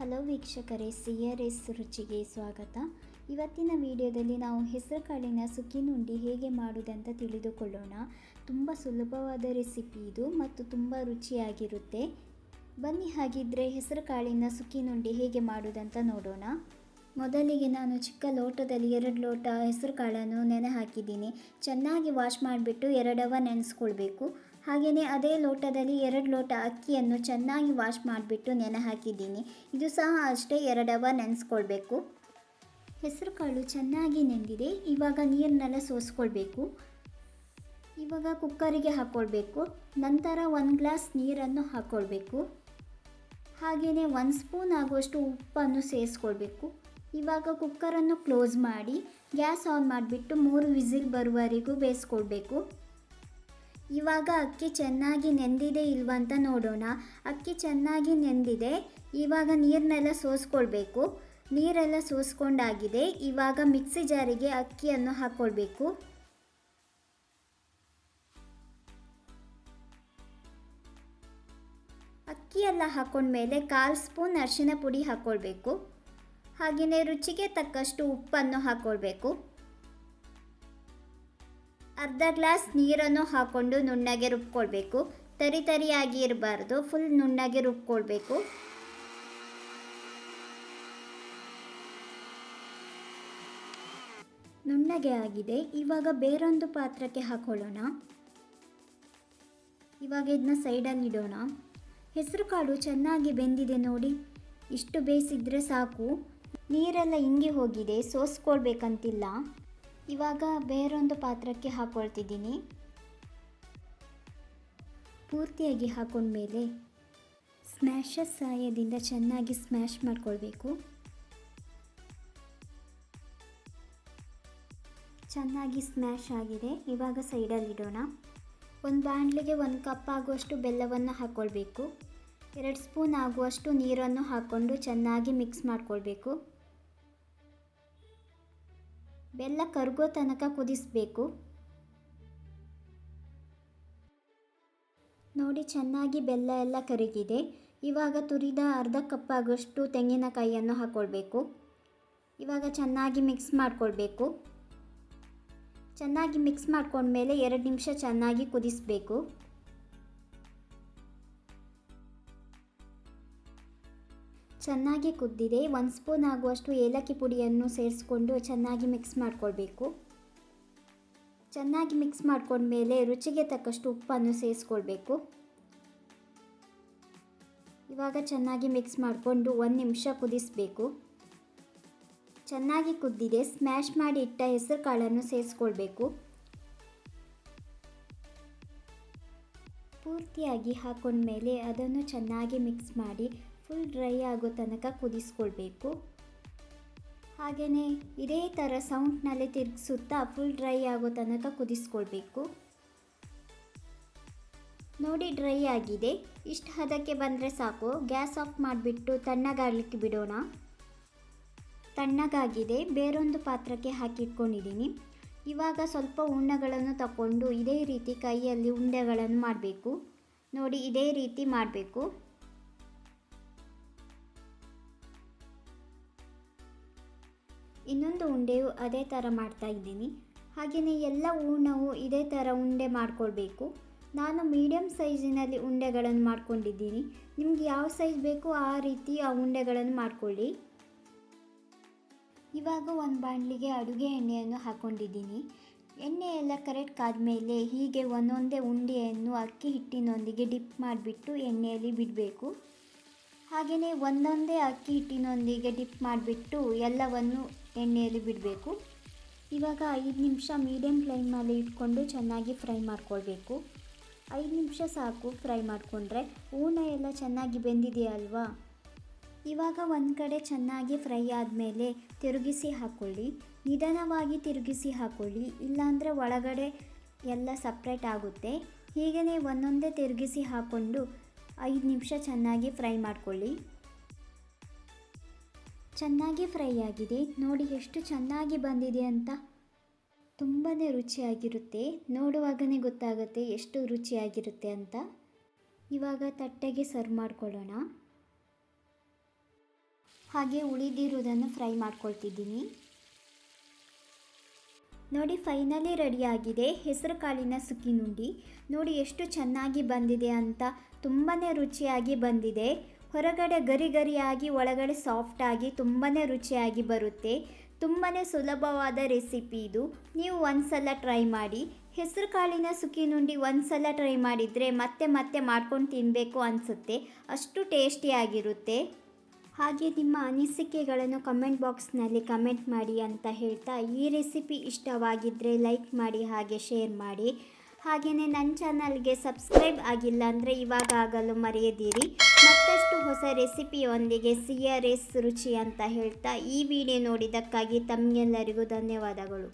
Hello ವೀಕ್ಷಕರೇ, CRS ರುಚಿಗೆ ಸ್ವಾಗತ. ಇವತ್ತಿನ ವಿಡಿಯೋದಲ್ಲಿ ನಾವು ಹೆಸರುಕಾಳಿನ ಸುಕ್ಕಿನುಂಡಿ ಹೇಗೆ ಮಾಡುವುದಂತ ತಿಳಿದುಕೊಳ್ಳೋಣ. ತುಂಬ ಸುಲಭವಾದ ರೆಸಿಪಿ ಇದು ಮತ್ತು ತುಂಬ ರುಚಿಯಾಗಿರುತ್ತೆ. ಬನ್ನಿ ಹಾಗಿದ್ರೆ ಹೆಸರುಕಾಳಿನ ಸುಕ್ಕಿನುಂಡಿ ಹೇಗೆ ಮಾಡುವುದಂತ ನೋಡೋಣ. ಮೊದಲಿಗೆ ನಾನು ಚಿಕ್ಕ ಲೋಟದಲ್ಲಿ 2 ಲೋಟ ಹೆಸರುಕಾಳನ್ನು ನೆನೆ ಹಾಕಿದ್ದೀನಿ. ಚೆನ್ನಾಗಿ ವಾಶ್ ಮಾಡಿಬಿಟ್ಟು 2 ಅವರ್ ನೆನೆಸ್ಕೊಳ್ಬೇಕು. ಹಾಗೆಯೇ ಅದೇ ಲೋಟದಲ್ಲಿ 2 ಲೋಟ ಅಕ್ಕಿಯನ್ನು ಚೆನ್ನಾಗಿ ವಾಶ್ ಮಾಡಿಬಿಟ್ಟು ನೆನೆ ಹಾಕಿದ್ದೀನಿ. ಇದು ಸಹ ಅಷ್ಟೇ 2 ಅವರ್ ನೆನೆಸ್ಕೊಳ್ಬೇಕು. ಹೆಸರುಕಾಳು ಚೆನ್ನಾಗಿ ನೆಂದಿದೆ. ಇವಾಗ ನೀರನ್ನೆಲ್ಲ ಸೋಸ್ಕೊಳ್ಬೇಕು. ಇವಾಗ ಕುಕ್ಕರಿಗೆ ಹಾಕ್ಕೊಳ್ಬೇಕು. ನಂತರ 1 ಗ್ಲಾಸ್ ನೀರನ್ನು ಹಾಕ್ಕೊಳ್ಬೇಕು. ಹಾಗೆಯೇ 1 ಸ್ಪೂನ್ ಆಗುವಷ್ಟು ಉಪ್ಪನ್ನು ಸೇರಿಸ್ಕೊಳ್ಬೇಕು. ಇವಾಗ ಕುಕ್ಕರನ್ನು ಕ್ಲೋಸ್ ಮಾಡಿ ಗ್ಯಾಸ್ ಆನ್ ಮಾಡಿಬಿಟ್ಟು 3 ವಿಸಿಲ್ ಬರುವವರೆಗೂ ಬೇಯಿಸ್ಕೊಳ್ಬೇಕು. ಇವಾಗ ಅಕ್ಕಿ ಚೆನ್ನಾಗಿ ನೆಂದಿದೆ ಇಲ್ವಾ ಅಂತ ನೋಡೋಣ. ಅಕ್ಕಿ ಚೆನ್ನಾಗಿ ನೆಂದಿದೆ. ಇವಾಗ ನೀರನ್ನೆಲ್ಲ ಸೋಸ್ಕೊಳ್ಬೇಕು. ನೀರೆಲ್ಲ ಸೋಸ್ಕೊಂಡಾಗಿದೆ. ಇವಾಗ ಮಿಕ್ಸಿ ಜಾರಿಗೆ ಅಕ್ಕಿಯನ್ನು ಹಾಕ್ಕೊಳ್ಬೇಕು. ಅಕ್ಕಿ ಎಲ್ಲ ಹಾಕ್ಕೊಂಡ್ಮೇಲೆ 1/4 ಸ್ಪೂನ್ ಅರಿಶಿನ ಪುಡಿ ಹಾಕ್ಕೊಳ್ಬೇಕು. ಹಾಗೆಯೇ ರುಚಿಗೆ ತಕ್ಕಷ್ಟು ಉಪ್ಪನ್ನು ಹಾಕ್ಕೊಳ್ಬೇಕು. ಅರ್ಧ ಗ್ಲಾಸ್ ನೀರನ್ನು ಹಾಕ್ಕೊಂಡು ನುಣ್ಣಗೆ ರುಬ್ಕೊಳ್ಬೇಕು. ತರಿಯಾಗಿ ಇರಬಾರ್ದು, ಫುಲ್ ನುಣ್ಣಗೆ ರುಬ್ಕೊಳ್ಬೇಕು. ನುಣ್ಣಗೆ ಆಗಿದೆ. ಇವಾಗ ಬೇರೊಂದು ಪಾತ್ರಕ್ಕೆ ಹಾಕೊಳ್ಳೋಣ. ಇವಾಗ ಇದನ್ನ ಸೈಡಲ್ಲಿ ಇಡೋಣ. ಹೆಸರುಕಾಳು ಚೆನ್ನಾಗಿ ಬೆಂದಿದೆ ನೋಡಿ. ಇಷ್ಟು ಬೇಯಿಸಿದ್ರೆ ಸಾಕು. ನೀರೆಲ್ಲ ಇಂಗಿ ಹೋಗಿದೆ, ಸೋಸ್ಕೊಳ್ಬೇಕಂತಿಲ್ಲ. ಇವಾಗ ಬೇರೊಂದು ಪಾತ್ರಕ್ಕೆ ಹಾಕ್ಕೊಳ್ತಿದ್ದೀನಿ. ಪೂರ್ತಿಯಾಗಿ ಹಾಕೊಂಡ್ಮೇಲೆ ಸ್ಮ್ಯಾಶರ್ ಸಹಾಯದಿಂದ ಚೆನ್ನಾಗಿ ಸ್ಮ್ಯಾಶ್ ಮಾಡ್ಕೊಳ್ಬೇಕು. ಚೆನ್ನಾಗಿ ಸ್ಮ್ಯಾಶ್ ಆಗಿದೆ. ಇವಾಗ ಸೈಡಲ್ಲಿ ಇಡೋಣ. ಒಂದು ಬಾಣಲಿಗೆ 1 ಕಪ್ ಆಗುವಷ್ಟು ಬೆಲ್ಲವನ್ನು ಹಾಕ್ಕೊಳ್ಬೇಕು. 2 ಸ್ಪೂನ್ ಆಗುವಷ್ಟು ನೀರನ್ನು ಹಾಕ್ಕೊಂಡು ಚೆನ್ನಾಗಿ ಮಿಕ್ಸ್ ಮಾಡ್ಕೊಳ್ಬೇಕು. ಬೆಲ್ಲ ಕರಗೋ ತನಕ ಕುದಿಸಬೇಕು. ನೋಡಿ, ಚೆನ್ನಾಗಿ ಬೆಲ್ಲ ಎಲ್ಲ ಕರಗಿದೆ. ಇವಾಗ ತುರಿದ ಅರ್ಧ ಕಪ್ ಆಗುವಷ್ಟು ತೆಂಗಿನಕಾಯಿಯನ್ನು ಹಾಕ್ಕೊಳ್ಬೇಕು. ಇವಾಗ ಚೆನ್ನಾಗಿ ಮಿಕ್ಸ್ ಮಾಡ್ಕೊಳ್ಬೇಕು. ಚೆನ್ನಾಗಿ ಮಿಕ್ಸ್ ಮಾಡ್ಕೊಂಡ್ಮೇಲೆ 2 ನಿಮಿಷ ಚೆನ್ನಾಗಿ ಕುದಿಸಬೇಕು. ಚೆನ್ನಾಗಿ ಕುದ್ದಿದೆ. 1 ಸ್ಪೂನ್ ಆಗುವಷ್ಟು ಏಲಕ್ಕಿ ಪುಡಿಯನ್ನು ಸೇರಿಸ್ಕೊಂಡು ಚೆನ್ನಾಗಿ ಮಿಕ್ಸ್ ಮಾಡ್ಕೊಳ್ಬೇಕು. ಚೆನ್ನಾಗಿ ಮಿಕ್ಸ್ ಮಾಡ್ಕೊಂಡ್ಮೇಲೆ ರುಚಿಗೆ ತಕ್ಕಷ್ಟು ಉಪ್ಪನ್ನು ಸೇರಿಸ್ಕೊಳ್ಬೇಕು. ಇವಾಗ ಚೆನ್ನಾಗಿ ಮಿಕ್ಸ್ ಮಾಡಿಕೊಂಡು 1 ನಿಮಿಷ ಕುದಿಸಬೇಕು. ಚೆನ್ನಾಗಿ ಕುದ್ದಿದೆ. ಸ್ಮ್ಯಾಶ್ ಮಾಡಿ ಇಟ್ಟ ಹೆಸರುಕಾಳನ್ನು ಸೇರಿಸ್ಕೊಳ್ಬೇಕು. ಪೂರ್ತಿಯಾಗಿ ಹಾಕೊಂಡ್ಮೇಲೆ ಅದನ್ನು ಚೆನ್ನಾಗಿ ಮಿಕ್ಸ್ ಮಾಡಿ ಫುಲ್ ಡ್ರೈ ಆಗೋ ತನಕ ಕುದಿಸ್ಕೊಳ್ಬೇಕು. ಹಾಗೆಯೇ ಇದೇ ಥರ ಸೌಂಡ್ನಲ್ಲಿ ತಿರುಗಿಸುತ್ತಾ ಫುಲ್ ಡ್ರೈ ಆಗೋ ತನಕ ಕುದಿಸ್ಕೊಳ್ಬೇಕು. ನೋಡಿ, ಡ್ರೈ ಆಗಿದೆ. ಇಷ್ಟು ಹದಕ್ಕೆ ಬಂದರೆ ಸಾಕು. ಗ್ಯಾಸ್ ಆಫ್ ಮಾಡಿಬಿಟ್ಟು ತಣ್ಣಗಾಗಲಿಕ್ಕೆ ಬಿಡೋಣ. ತಣ್ಣಗಾಗಿದೆ. ಬೇರೊಂದು ಪಾತ್ರಕ್ಕೆ ಹಾಕಿಟ್ಕೊಂಡಿದ್ದೀನಿ. ಇವಾಗ ಸ್ವಲ್ಪ ಹೂರಣಗಳನ್ನು ತಗೊಂಡು ಇದೇ ರೀತಿ ಕೈಯಲ್ಲಿ ಉಂಡೆಗಳನ್ನು ಮಾಡಬೇಕು. ನೋಡಿ, ಇದೇ ರೀತಿ ಮಾಡಬೇಕು. ಇನ್ನೊಂದು ಉಂಡೆಯು ಅದೇ ಥರ ಮಾಡ್ತಾ ಇದ್ದೀನಿ. ಹಾಗೆಯೇ ಎಲ್ಲ ಹೂರಣವು ಇದೇ ಥರ ಉಂಡೆ ಮಾಡಿಕೊಳ್ಬೇಕು. ನಾನು ಮೀಡಿಯಮ್ ಸೈಜಿನಲ್ಲಿ ಉಂಡೆಗಳನ್ನು ಮಾಡ್ಕೊಂಡಿದ್ದೀನಿ. ನಿಮ್ಗೆ ಯಾವ ಸೈಜ್ ಬೇಕೋ ಆ ರೀತಿ ಆ ಉಂಡೆಗಳನ್ನು ಮಾಡಿಕೊಳ್ಳಿ. ಇವಾಗ ಒಂದು ಬಾಣಲಿಗೆ ಅಡುಗೆ ಎಣ್ಣೆಯನ್ನು ಹಾಕ್ಕೊಂಡಿದ್ದೀನಿ. ಎಣ್ಣೆ ಎಲ್ಲ ಕರೆಕ್ಟ್ ಕಾದ್ಮೇಲೆ ಹೀಗೆ ಒಂದೊಂದೇ ಉಂಡೆಯನ್ನು ಅಕ್ಕಿ ಹಿಟ್ಟಿನೊಂದಿಗೆ ಡಿಪ್ ಮಾಡಿಬಿಟ್ಟು ಎಣ್ಣೆಯಲ್ಲಿ ಬಿಡಬೇಕು. ಹಾಗೆಯೇ ಒಂದೊಂದೇ ಅಕ್ಕಿ ಹಿಟ್ಟಿನೊಂದಿಗೆ ಡಿಪ್ ಮಾಡಿಬಿಟ್ಟು ಎಲ್ಲವನ್ನು ಎಣ್ಣೆಯಲ್ಲಿ ಬಿಡಬೇಕು. ಇವಾಗ 5 ನಿಮಿಷ ಮೀಡಿಯಮ್ ಫ್ಲೇಮಲ್ಲಿ ಇಟ್ಕೊಂಡು ಚೆನ್ನಾಗಿ ಫ್ರೈ ಮಾಡ್ಕೊಳ್ಬೇಕು. 5 ನಿಮಿಷ ಸಾಕು ಫ್ರೈ ಮಾಡಿಕೊಂಡ್ರೆ. ಹೂರಣ ಎಲ್ಲ ಚೆನ್ನಾಗಿ ಬೆಂದಿದೆಯಲ್ವಾ. ಇವಾಗ ಒಂದು ಕಡೆ ಚೆನ್ನಾಗಿ ಫ್ರೈ ಆದಮೇಲೆ ತಿರುಗಿಸಿ ಹಾಕ್ಕೊಳ್ಳಿ. ನಿಧಾನವಾಗಿ ತಿರುಗಿಸಿ ಹಾಕ್ಕೊಳ್ಳಿ, ಇಲ್ಲಾಂದರೆ ಒಳಗಡೆ ಎಲ್ಲ ಸಪ್ರೇಟ್ ಆಗುತ್ತೆ. ಹೀಗೇ ಒಂದೊಂದೇ ತಿರುಗಿಸಿ ಹಾಕ್ಕೊಂಡು 5 ನಿಮಿಷ ಚೆನ್ನಾಗಿ ಫ್ರೈ ಮಾಡ್ಕೊಳ್ಳಿ. ಚೆನ್ನಾಗಿ ಫ್ರೈ ಆಗಿದೆ. ನೋಡಿ ಎಷ್ಟು ಚೆನ್ನಾಗಿ ಬಂದಿದೆ ಅಂತ. ತುಂಬಾ ರುಚಿಯಾಗಿರುತ್ತೆ. ನೋಡುವಾಗಲೇ ಗೊತ್ತಾಗುತ್ತೆ ಎಷ್ಟು ರುಚಿಯಾಗಿರುತ್ತೆ ಅಂತ. ಇವಾಗ ತಟ್ಟೆಗೆ ಸರ್ವ್ ಮಾಡ್ಕೊಳ್ಳೋಣ. ಹಾಗೆ ಉಳಿದಿರುವುದನ್ನು ಫ್ರೈ ಮಾಡ್ಕೊಳ್ತಿದ್ದೀನಿ. ನೋಡಿ ಫೈನಲಿ ರೆಡಿಯಾಗಿದೆ ಹೆಸರು ಕಾಳಿನ ಸುಕ್ಕಿನುಂಡಿ. ನೋಡಿ ಎಷ್ಟು ಚೆನ್ನಾಗಿ ಬಂದಿದೆ ಅಂತ, ತುಂಬಾ ರುಚಿಯಾಗಿ ಬಂದಿದೆ. ಹೊರಗಡೆ ಗರಿ ಗರಿಯಾಗಿ ಒಳಗಡೆ ಸಾಫ್ಟಾಗಿ ತುಂಬಾ ರುಚಿಯಾಗಿ ಬರುತ್ತೆ. ತುಂಬಾ ಸುಲಭವಾದ ರೆಸಿಪಿ ಇದು. ನೀವು ಒಂದ್ಸಲ ಟ್ರೈ ಮಾಡಿ. ಹೆಸರು ಕಾಳಿನ ಸುಕ್ಕಿನುಂಡಿ ಒಂದ್ಸಲ ಟ್ರೈ ಮಾಡಿದರೆ ಮತ್ತೆ ಮತ್ತೆ ಮಾಡ್ಕೊಂಡು ತಿನ್ನಬೇಕು ಅನಿಸುತ್ತೆ, ಅಷ್ಟು ಟೇಸ್ಟಿಯಾಗಿರುತ್ತೆ. ಹಾಗೆ ನಿಮ್ಮ ಅನಿಸಿಕೆಗಳನ್ನು ಕಮೆಂಟ್ ಬಾಕ್ಸ್ನಲ್ಲಿ ಕಮೆಂಟ್ ಮಾಡಿ ಅಂತ ಹೇಳ್ತಾ, ಈ ರೆಸಿಪಿ ಇಷ್ಟವಾಗಿದ್ದರೆ ಲೈಕ್ ಮಾಡಿ ಹಾಗೆ ಶೇರ್ ಮಾಡಿ. ಹಾಗೆಯೇ ನನ್ನ ಚಾನಲ್ಗೆ ಸಬ್ಸ್ಕ್ರೈಬ್ ಆಗಿಲ್ಲ ಅಂದರೆ ಇವಾಗ ಆಗಲು ಮರೆಯದಿರಿ. ಮತ್ತಷ್ಟು ಹೊಸ ರೆಸಿಪಿಯೊಂದಿಗೆ CRS ರುಚಿ ಅಂತ ಹೇಳ್ತಾ ಈ ವಿಡಿಯೋ ನೋಡಿದ್ದಕ್ಕಾಗಿ ತಮಗೆಲ್ಲರಿಗೂ ಧನ್ಯವಾದಗಳು.